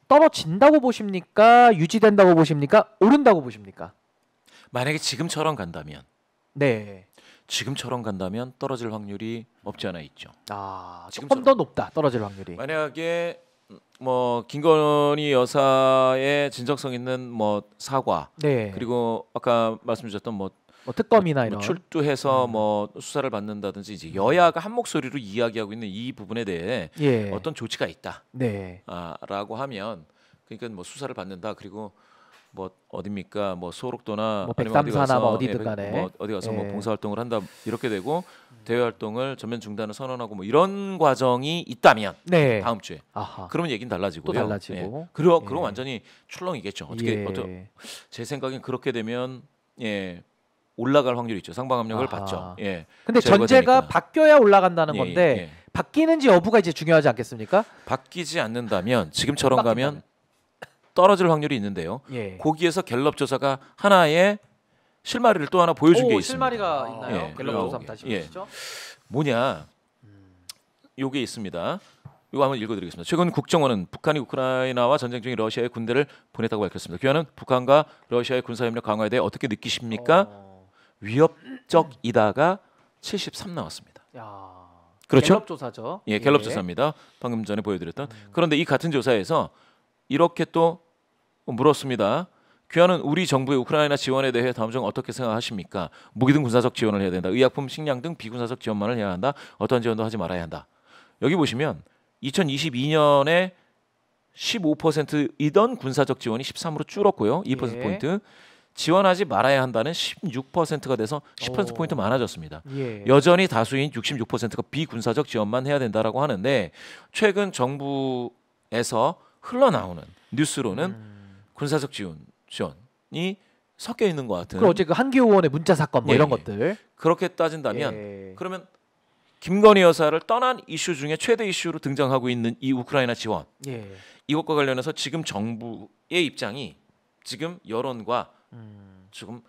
떨어진다고 보십니까? 유지된다고 보십니까? 오른다고 보십니까?
만약에 지금처럼 간다면
네.
떨어질 확률이 없지 않아 있죠.
조금
지금처럼.
더 높다. 떨어질 확률이.
만약에 뭐 김건희 여사의 진정성 있는 뭐 사과
네.
그리고 아까 말씀 주셨던 뭐
뭐 특검이나
뭐
이런.
출두해서 뭐 수사를 받는다든지 이제 여야가 한 목소리로 이야기하고 있는 이 부분에 대해
예.
어떤 조치가 있다.
네.
라고 하면 그러니까 뭐 수사를 받는다. 그리고 뭐 어딥니까? 뭐 소록도나
뭐
아니면 어디
103 사나
가서
뭐 어디든 간에.
뭐 어디 가서 뭐
예.
봉사 활동을 한다 이렇게 되고 대외 활동을 전면 중단을 선언하고 뭐 이런 과정이 있다면
네.
다음 주에
아하.
그러면 얘기는 달라지고요.
또 달라지고.
예. 그럼
예.
완전히 출렁이겠죠.
예.
제 생각엔 그렇게 되면 예. 올라갈 확률이 있죠. 상방 압력을
아하.
받죠. 예.
근데
제거가
전제가
되니까.
바뀌어야 올라간다는
예,
건데
예, 예.
바뀌는지 여부가 이제 중요하지 않겠습니까?
바뀌지 않는다면 지금처럼
바뀐다면.
가면 떨어질 확률이 있는데요.
예.
거기에서 갤럽 조사가 하나의 실마리를 또 하나 보여준 게 있습니다.
실마리가 있나요?
예,
갤럽
그래요.
조사 한번 다시
예.
보시죠.
뭐냐? 요게 있습니다. 이거 한번 읽어드리겠습니다. 최근 국정원은 북한이 우크라이나와 전쟁 중인 러시아에 군대를 보냈다고 밝혔습니다. 귀하는 북한과 러시아의 군사협력 강화에 대해 어떻게 느끼십니까? 위협적이다가 73 나왔습니다.
야.
그렇죠?
갤럽 조사죠.
예, 갤럽 조사입니다. 방금 전에 보여드렸던. 그런데 이 같은 조사에서 이렇게 또 물었습니다. 귀하는 우리 정부의 우크라이나 지원에 대해 다음 중 어떻게 생각하십니까? 무기 등 군사적 지원을 해야 된다. 의약품, 식량 등 비군사적 지원만을 해야 한다. 어떠한 지원도 하지 말아야 한다. 여기 보시면 2022년에 15%이던 군사적 지원이 13으로 줄었고요. 2%포인트. 지원하지 말아야 한다는 16%가 돼서 10%포인트 많아졌습니다.
예.
여전히 다수인 66%가 비군사적 지원만 해야 된다라고 하는데 최근 정부에서 흘러나오는 뉴스로는 군사적 지원이 섞여 있는 것 같은.
그리고 어제 그 한기호 의원의 문자 사건 뭐
예,
이런
예.
것들.
그렇게 따진다면
예.
그러면 김건희 여사를 떠난 이슈 중에 최대 이슈로 등장하고 있는 이 우크라이나 지원
예.
이것과 관련해서 지금 정부의 입장이 지금 여론과 지금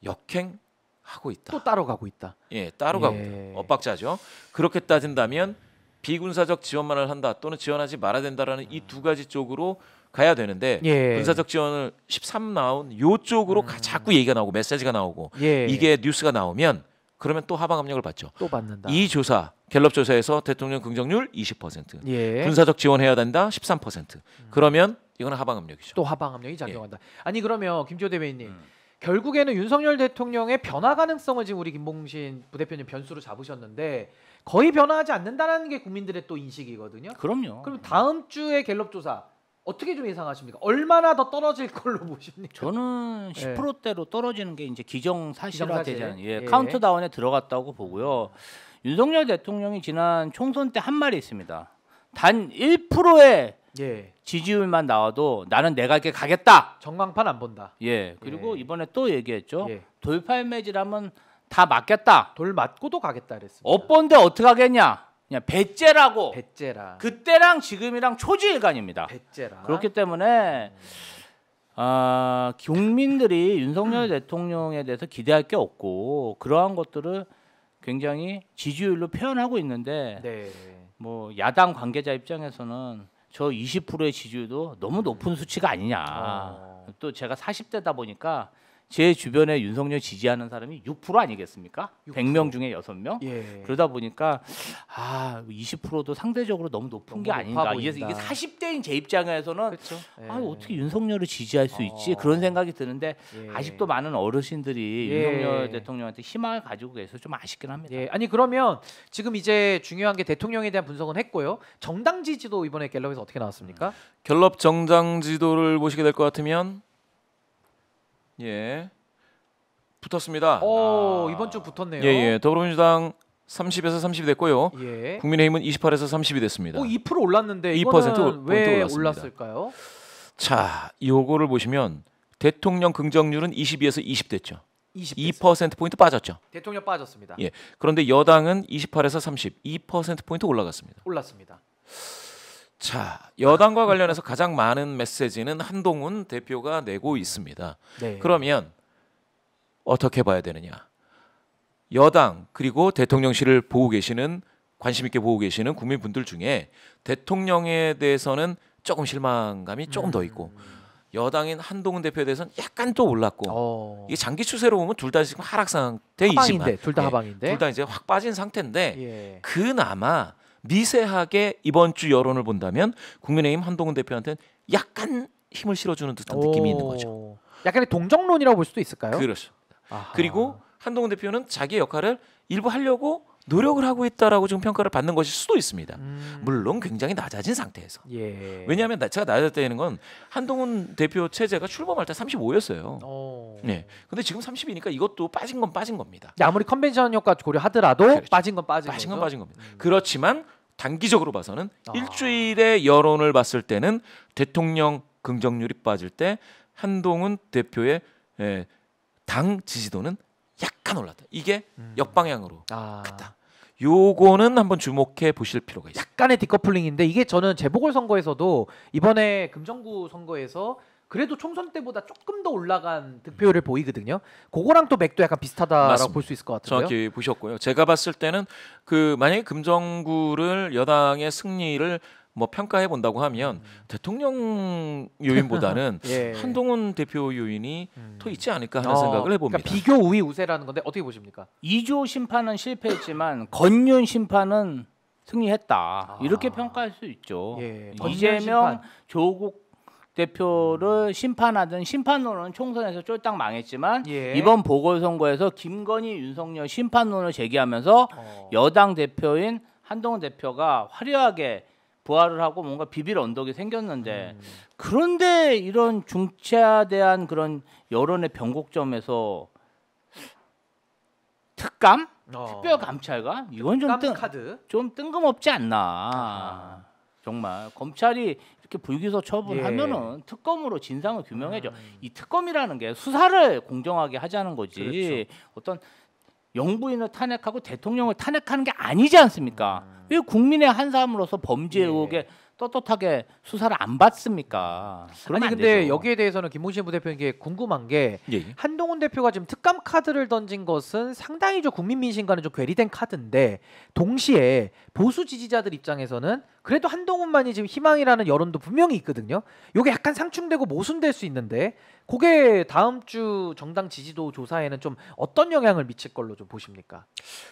역행하고 있다.
또 따로 가고 있다.
예, 따로 가고 있다. 엇박자죠. 그렇게 따진다면 비군사적 지원만을 한다 또는 지원하지 말아야 된다라는 이 두 가지 쪽으로 가야 되는데
예.
군사적 지원을 13 나온 요 쪽으로 자꾸 얘기가 나오고 메시지가 나오고
예.
이게 뉴스가 나오면 그러면 또 하방 압력을 받죠.
또 받는다.
이 조사 갤럽 조사에서 대통령 긍정률 20%,
예.
군사적 지원해야 된다 13%. 그러면 이거는 하방 압력이죠.
또 하방 압력이 작용한다. 아니 그러면 김지호 대변인님
음.
결국에는 윤석열 대통령의 변화 가능성을 지금 우리 김봉신 부대표님 변수로 잡으셨는데 거의 변화하지 않는다는 게 국민들의 또 인식이거든요.
그럼요.
그럼 다음 주에 갤럽 조사 어떻게 좀 예상하십니까? 얼마나 더 떨어질 걸로 보십니까?
저는
예.
10%대로 떨어지는 게 이제 기정사실화되지
기정사실.
않은 예,
예.
카운트다운에 들어갔다고 보고요. 윤석열 대통령이 지난 총선 때 한 말이 있습니다. 단 1%의
예.
지지율만 나와도 나는 내각에 가겠다.
전광판 안 본다.
예. 그리고
예.
이번에 또 얘기했죠.
예.
돌팔매질하면 다 맞겠다.
돌 맞고도 가겠다 그랬습니다.
엇본데 어떻게 하겠냐? 그냥 배째라고.
배째라.
그때랑 지금이랑 초지일관입니다.
배째라.
그렇기 때문에 국민들이 윤석열 대통령에 대해서 기대할 게 없고 그러한 것들을 굉장히 지지율로 표현하고 있는데
네.
뭐 야당 관계자 입장에서는 저 20%의 지지율도 너무 높은 수치가 아니냐. 또 제가 40대다 보니까 제 주변에 윤석열 지지하는 사람이 6% 아니겠습니까?
6%.
100명 중에 6명.
예.
그러다 보니까 20%도 상대적으로 너무 높은
너무
게
높아
아닌가.
보인다.
이게 40대인 제 입장에서는
그렇죠. 예.
어떻게 윤석열을 지지할 수 있지? 그런 생각이 드는데
예.
아직도 많은 어르신들이
예.
윤석열 대통령한테 희망을 가지고 계셔서 좀 아쉽긴 합니다.
예, 아니 그러면 지금 이제 중요한 게 대통령에 대한 분석은 했고요. 정당 지지도 이번에 갤럽에서 어떻게 나왔습니까?
갤럽 정당 지도를 보시게 될 것 같으면 예 붙었습니다.
이번 주 붙었네요.
예예 더불어민주당 30에서 30이 됐고요.
예.
국민의힘은 28에서 30이 됐습니다.
2% 올랐는데
2%
이거는 왜
올랐습니다.
올랐을까요?
자, 요거를 보시면 대통령 긍정률은 22에서 20 됐죠.
20%.
2%포인트 빠졌죠.
대통령 빠졌습니다.
예. 그런데 여당은 28에서 30, 2%포인트 올라갔습니다.
올랐습니다.
자, 여당과 관련해서 가장 많은 메시지는 한동훈 대표가 내고 있습니다.
네.
그러면 어떻게 봐야 되느냐? 여당 그리고 대통령실을 보고 계시는 관심 있게 보고 계시는 국민분들 중에 대통령에 대해서는 조금 실망감이 조금 더 있고 여당인 한동훈 대표에 대해서는 약간 또 올랐고 이게 장기 추세로 보면 둘 다 지금 하락 상태이지만
하방인데 둘 다 하방인데
둘 다 이제 확 빠진 상태인데
예.
그나마 미세하게 이번 주 여론을 본다면 국민의힘 한동훈 대표한테는 약간 힘을 실어주는 듯한 느낌이 있는 거죠.
약간의 동정론이라고 볼 수도 있을까요?
그렇죠.
아하.
그리고 한동훈 대표는 자기 역할을 일부 하려고 노력을 하고 있다라고 지금 평가를 받는 것일 수도 있습니다. 물론 굉장히 낮아진 상태에서.
예.
왜냐하면 제가 낮아졌다는 건 한동훈 대표 체제가 출범할 때 35였어요. 네. 근데 지금 30이니까 이것도 빠진 건 빠진 겁니다.
아무리 컨벤션 효과 고려하더라도
그렇죠.
빠진 건 빠진
빠진
거죠?
건 빠진 겁니다. 그렇지만 단기적으로 봐서는
아.
일주일의 여론을 봤을 때는 대통령 긍정률이 빠질 때 한동훈 대표의 당 지지도는 약간 올랐다. 이게 역방향으로
아.
갔다. 요거는 한번 주목해 보실 필요가 있어요.
약간의 디커플링인데 이게 저는 재보궐 선거에서도 이번에 금정구 선거에서 그래도 총선 때보다 조금 더 올라간 득표율을 보이거든요. 그거랑 또 맥도 약간 비슷하다라고
맞습니다.
볼 수 있을 것 같은데요.
정확히 보셨고요. 제가 봤을 때는 그 만약에 금정구를 여당의 승리를 뭐 평가해 본다고 하면 대통령 요인보다는
예.
한동훈 대표 요인이 더 있지 않을까 하는 생각을 해봅니다.
그러니까 비교 우위 우세라는 건데 어떻게 보십니까?
2조 심판은 실패했지만 건윤 심판은 승리했다. 이렇게 평가할 수 있죠.
예.
이재명,
심판.
조국 대표를 심판하던 심판론은 총선에서 쫄딱 망했지만
예.
이번 보궐선거에서 김건희, 윤석열 심판론을 제기하면서 여당 대표인 한동훈 대표가 화려하게 부활을 하고 뭔가 비빌 언덕이 생겼는데 그런데 이런 중체에 대한 그런 여론의 변곡점에서 특감? 특별감찰가? 이건
카드.
좀 뜬금없지 않나. 정말 검찰이 이렇게 불기소 처분하면은 특검으로 진상을 규명해줘. 이 특검이라는 게 수사를 공정하게 하자는 거지.
그렇죠.
어떤 영부인을 탄핵하고 대통령을 탄핵하는 게 아니지 않습니까? 왜 국민의 한 사람으로서 범죄 의혹에 떳떳하게 수사를 안 받습니까?
아니
안
근데
되죠.
여기에 대해서는 김봉신 부대표에게 궁금한 게
예.
한동훈 대표가 지금 특감 카드를 던진 것은 상당히 좀 국민 민심과는 좀 괴리된 카드인데 동시에 보수 지지자들 입장에서는 그래도 한동훈만이 지금 희망이라는 여론도 분명히 있거든요. 요게 약간 상충되고 모순될 수 있는데 그게 다음 주 정당 지지도 조사에는 좀 어떤 영향을 미칠 걸로 좀 보십니까?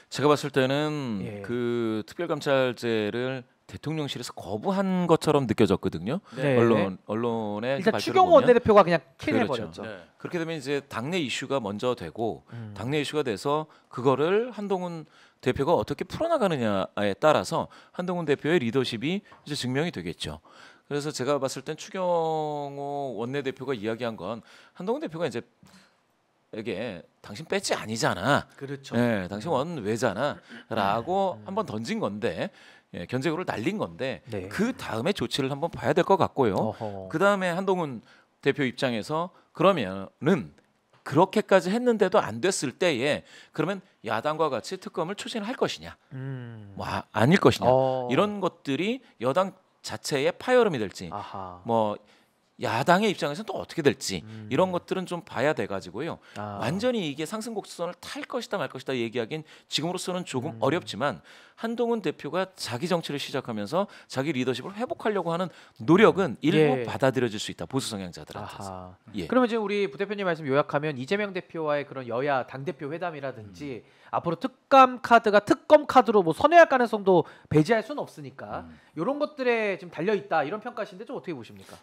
제가 봤을 때는
예.
그 특별감찰제를 대통령실에서 거부한 것처럼 느껴졌거든요.
네.
언론의
일단
발표를
추경호
보면.
원내대표가 그냥 킬
그렇죠.
해버렸죠.
네.
그렇게 되면 이제 당내 이슈가 먼저 되고 당내 이슈가 돼서 그거를 한동훈 대표가 어떻게 풀어나가느냐에 따라서 한동훈 대표의 리더십이 이제 증명이 되겠죠. 그래서 제가 봤을 땐 추경호 원내대표가 이야기한 건 한동훈 대표가 이제 이게 당신 배지 아니잖아.
그렇죠.
예, 당신 원외잖아라고 한번 던진 건데 견제구를 날린 건데
네.
그 다음에 조치를 한번 봐야 될 것 같고요.
어허.
그 다음에 한동훈 대표 입장에서 그러면은 그렇게까지 했는데도 안 됐을 때에 그러면 야당과 같이 특검을 추진할 것이냐, 뭐 아닐 것이냐 이런 것들이 여당 자체의 파열음이 될지,
아하.
뭐 야당의 입장에서는 또 어떻게 될지 이런 것들은 좀 봐야 돼 가지고요. 완전히 이게 상승 곡선을 탈 것이다 말 것이다 얘기하긴 지금으로서는 조금 어렵지만 한동훈 대표가 자기 정치를 시작하면서 자기 리더십을 회복하려고 하는 노력은 일부
예.
받아들여질 수 있다. 보수 성향자들한테. 예.
그러면 지금 우리 부대표님 말씀 요약하면 이재명 대표와의 그런 여야 당대표 회담이라든지 앞으로 특감 카드가 특검 카드로 뭐 선회할 가능성도 배제할 수는 없으니까 이런 것들에 지금 달려 있다 이런 평가신데 좀 어떻게 보십니까?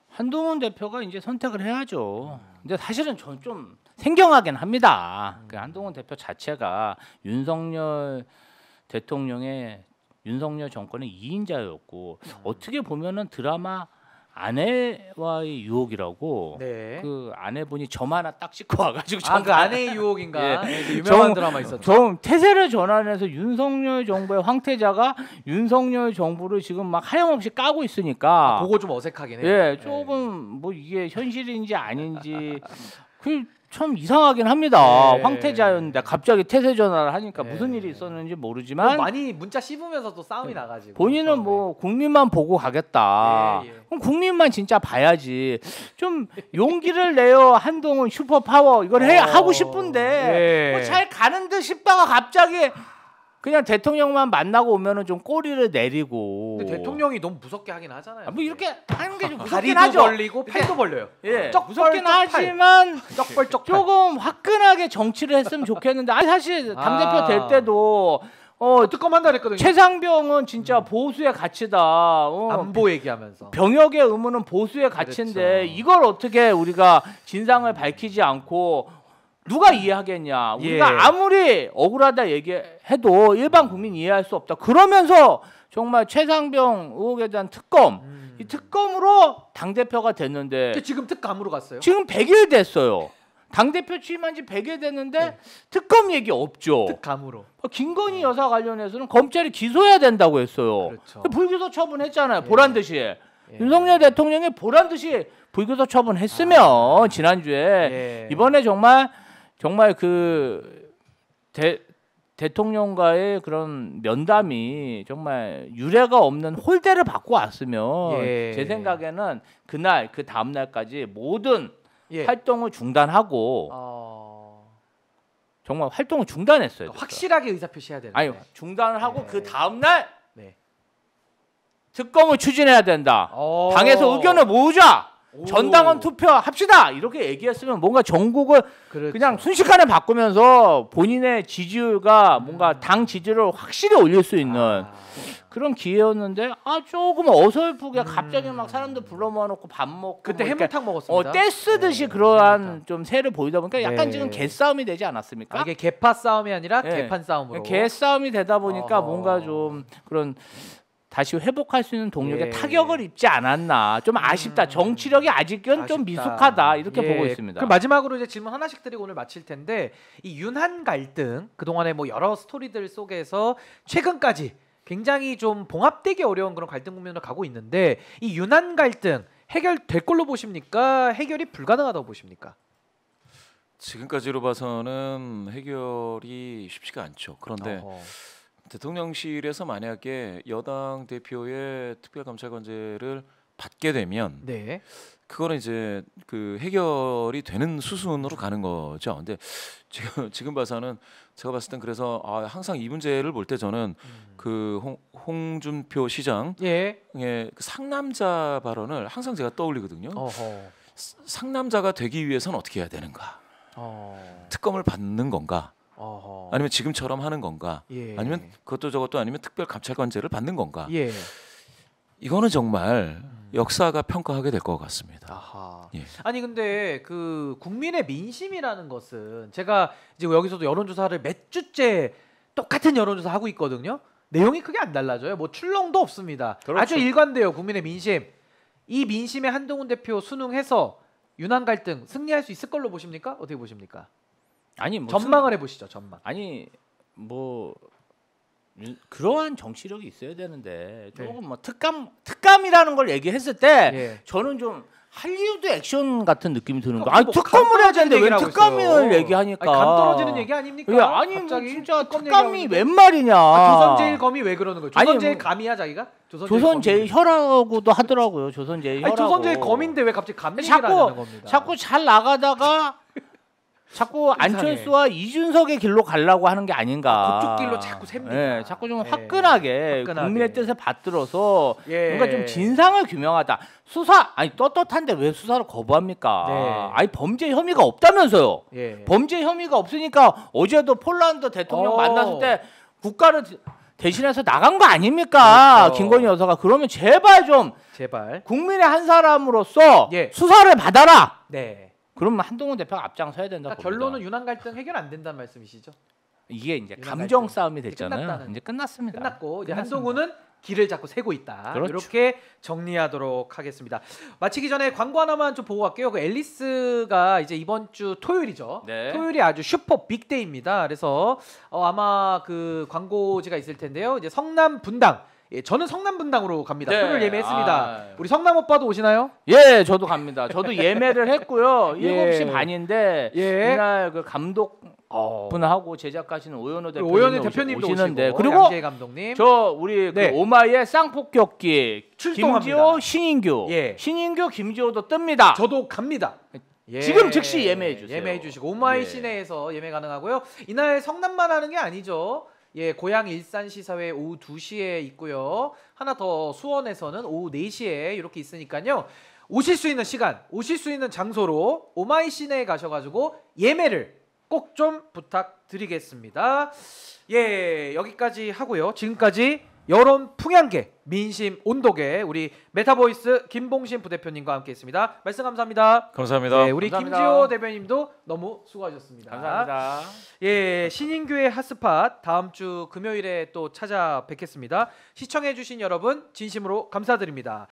한동훈 대표가 이제 선택을 해야죠. 근데 사실은 저는 좀 생경하긴 합니다. 그 한동훈 대표 자체가 윤석열 대통령의 윤석열 정권의 2인자였고 어떻게 보면은 드라마 아내와의 유혹이라고
네.
그 아내분이 점 하나 딱 씻고 와가지고
그 아내의 유혹인가?
예.
네, 유명한 드라마 있었죠.
좀 태세를 전환해서 윤석열 정부의 황태자가 윤석열 정부를 지금 막 하염없이 까고 있으니까
그거 좀 어색하긴 해요.
예, 조금 뭐 이게 현실인지 아닌지 그 참 이상하긴 합니다.
네.
황태자였는데 갑자기 태세 전환을 하니까
네.
무슨 일이 있었는지
뭐
모르지만
많이 문자 씹으면서 또 싸움이 나가지고
본인은
처음에.
뭐 국민만 보고 가겠다.
예, 예.
그럼 국민만 진짜 봐야지. 좀 용기를 내요. 한동훈 슈퍼 파워 이걸 하고 싶은데
예.
뭐 잘 가는 듯 싶다가 갑자기 그냥 대통령만 만나고 오면은 좀 꼬리를 내리고.
근데 대통령이 너무 무섭게 하긴 하잖아요.
뭐 이렇게 하는 게 좀 무섭긴
다리도
하죠.
벌리고 팔도 벌려요.
예,
쩍벌,
무섭긴
쩍팔.
하지만
쩍벌 쩍팔.
조금 화끈하게 정치를 했으면 좋겠는데 아니 사실 당대표 될 때도
특검 한다 그랬거든요.
최상병은 진짜 보수의 가치다.
안보 얘기하면서.
병역의 의무는 보수의 가치인데
그렇죠.
이걸 어떻게 우리가 진상을 밝히지 않고 누가 이해하겠냐?
예.
우리가 아무리 억울하다 얘기해도 일반 국민 이해할 수 없다. 그러면서 정말 최상병 의혹에 대한 특검, 이 특검으로 당 대표가 됐는데
근데 지금 특감으로 갔어요.
지금 100일 됐어요. 당 대표 취임한 지 100일 됐는데
네.
특검 얘기 없죠.
특감으로.
김건희 여사 관련해서는 검찰이 기소해야 된다고 했어요.
그렇죠.
불기소 처분했잖아요.
예.
보란 듯이.
예.
윤석열 대통령이 보란 듯이 불기소 처분했으면 지난주에
예.
이번에 정말 그 대통령과의 그런 면담이 정말 유례가 없는 홀대를 받고 왔으면
예.
제 생각에는 그날 그 다음 날까지 모든
예.
활동을 중단하고 정말 활동을 중단했어요.
확실하게 의사 표시해야 되는데.
아니 중단을 하고
네.
그 다음 날
네.
특검을 추진해야 된다. 당에서 의견을 모으자. 전당원 투표합시다. 이렇게 얘기했으면 뭔가 전국을
그렇죠.
그냥 순식간에 바꾸면서 본인의 지지율과 뭔가 당 지지를 확실히 올릴 수 있는 그런 기회였는데 조금 어설프게 갑자기 막 사람들 불러 모아놓고 밥 먹고
그때
뭐 이렇게
해물탕 먹었습니다.
떼쓰듯이
네,
그러한
해물탕.
좀 세를 보이다 보니까 약간
예.
지금 개싸움이 되지 않았습니까?
이게 개파 싸움이 아니라
예.
개판 싸움으로.
개싸움이 되다 보니까
어허.
뭔가 좀 그런 다시 회복할 수 있는 동력에
예.
타격을 입지 않았나. 좀 아쉽다. 정치력이 아직은 좀
아쉽다.
미숙하다. 이렇게
예.
보고 있습니다.
그럼 마지막으로 이제 질문 하나씩 드리고 오늘 마칠 텐데 이 윤한 갈등 그동안에 뭐 여러 스토리들 속에서 최근까지 굉장히 좀 봉합되기 어려운 그런 갈등 국면으로 가고 있는데 이 윤한 갈등 해결될 걸로 보십니까? 해결이 불가능하다고 보십니까?
지금까지로 봐서는 해결이 쉽지가 않죠. 그런데
어허.
대통령실에서 만약에 여당 대표의 특별감찰관제를 받게 되면
네.
그거는 이제 그 해결이 되는 수순으로 가는 거죠. 근데 지금 봐서는 제가 봤을 땐 그래서 항상 이 문제를 볼 때 저는 그 홍준표 시장의
예.
그 상남자 발언을 항상 제가 떠올리거든요.
어허.
상남자가 되기 위해서는 어떻게 해야 되는가? 특검을 받는 건가?
어허.
아니면 지금처럼 하는 건가?
예.
아니면 그것도 저것도 아니면 특별감찰관제를 받는 건가?
예.
이거는 정말 역사가 평가하게 될 것 같습니다.
아하.
예.
아니 근데 그 국민의 민심이라는 것은 제가 이제 여기서도 여론조사를 몇 주째 똑같은 여론조사 하고 있거든요. 내용이 크게 안 달라져요. 뭐 출렁도 없습니다.
그렇죠.
아주 일관돼요. 국민의 민심. 이 민심에 한동훈 대표 순응해서 윤한 갈등 승리할 수 있을 걸로 보십니까? 어떻게 보십니까?
아니 뭐
전망을 해보시죠. 전망.
아니 뭐 그러한 정치력이 있어야 되는데 조금
네.
뭐 특감이라는 걸 얘기했을 때
예.
저는 좀 할리우드 액션 같은 느낌이 드는 거.
아니,
아니
뭐
특검을 해야 되는데 왜
얘기를 하고
특감을
있어요.
얘기하니까?
아니, 감 떨어지는 얘기 아닙니까?
왜 아니 뭐
갑자기
진짜
특검
특감이
얘기하고
웬 말이냐?
조선제일검이 왜 그러는 거예요?
아니,
조선제일
뭐-
감이야 자기가?
조선제일혈하고도 하더라고요. 조선제일혈하고.
아니 조선제일검인데 왜 갑자기 감 얘기를
자꾸-
하는 겁니다.
자꾸 잘 나가다가 자꾸 안철수와 이준석의 길로 가려고 하는 게 아닌가.
그쪽 길로 자꾸 셉니다.
예, 자꾸 좀
예.
화끈하게
화끈하게.
국민의 뜻에 받들어서
예.
뭔가 좀 진상을 규명하다. 수사 아니 떳떳한데 왜 수사를 거부합니까?
네.
아니 범죄 혐의가 없다면서요.
예.
범죄 혐의가 없으니까 어제도 폴란드 대통령 만났을 때 국가를 대신해서 나간 거 아닙니까?
그렇죠.
김건희 여사가. 그러면 제발 좀
제발.
국민의 한 사람으로서
예.
수사를 받아라.
네.
그러면 한동훈 대표가 앞장서야 된다.
그러니까 결론은 윤한 갈등 해결 안 된다는 말씀이시죠?
이게 이제
윤한
감정
갈등.
싸움이
이제
됐잖아요.
끝났다는.
이제 끝났습니다.
끝났고 이제
끝났습니다.
한동훈은 길을 자꾸 세고 있다.
그렇죠.
이렇게 정리하도록 하겠습니다. 마치기 전에 광고 하나만 좀 보고 갈게요. 그 앨리스가 이제 이번 주 토요일이죠.
네.
토요일이 아주 슈퍼 빅데이입니다. 그래서 아마 그 광고지가 있을 텐데요. 이제 성남 분당. 예, 저는 성남 분당으로 갑니다.
네.
표를 예매했습니다.
아.
우리 성남 오빠도 오시나요?
예, 저도 갑니다. 저도 예매를 했고요.
예.
7시 반인데
예.
이날 그 감독 분하고 제작하시는 오연호 대표님
오연희 대표님도
오시는데
오시고
그리고
양재 감독님.
저 우리
네.
그 오마이의 쌍폭격기
출동합니다.
김지호, 신인규,
예.
신인규, 김지호도 뜹니다.
저도 갑니다. 예.
지금 즉시 예매해 주세요.
예매해 주시고 오마이
예.
시내에서 예매 가능하고요. 이날 성남만 하는 게 아니죠. 예, 고향 일산 시사회 오후 2시에 있고요. 하나 더 수원에서는 오후 4시에 이렇게 있으니까요. 오실 수 있는 시간, 오실 수 있는 장소로 오마이 시내에 가셔가지고 예매를 꼭 좀 부탁드리겠습니다. 예, 여기까지 하고요. 지금까지 여론 풍향계, 민심 온도계 우리 메타보이스 김봉신 부대표님과 함께했습니다. 말씀 감사합니다.
감사합니다.
네, 우리
감사합니다.
김지호 대변인도 너무 수고하셨습니다.
감사합니다.
예, 신인교회 핫스팟 다음 주 금요일에 또 찾아뵙겠습니다. 시청해주신 여러분 진심으로 감사드립니다.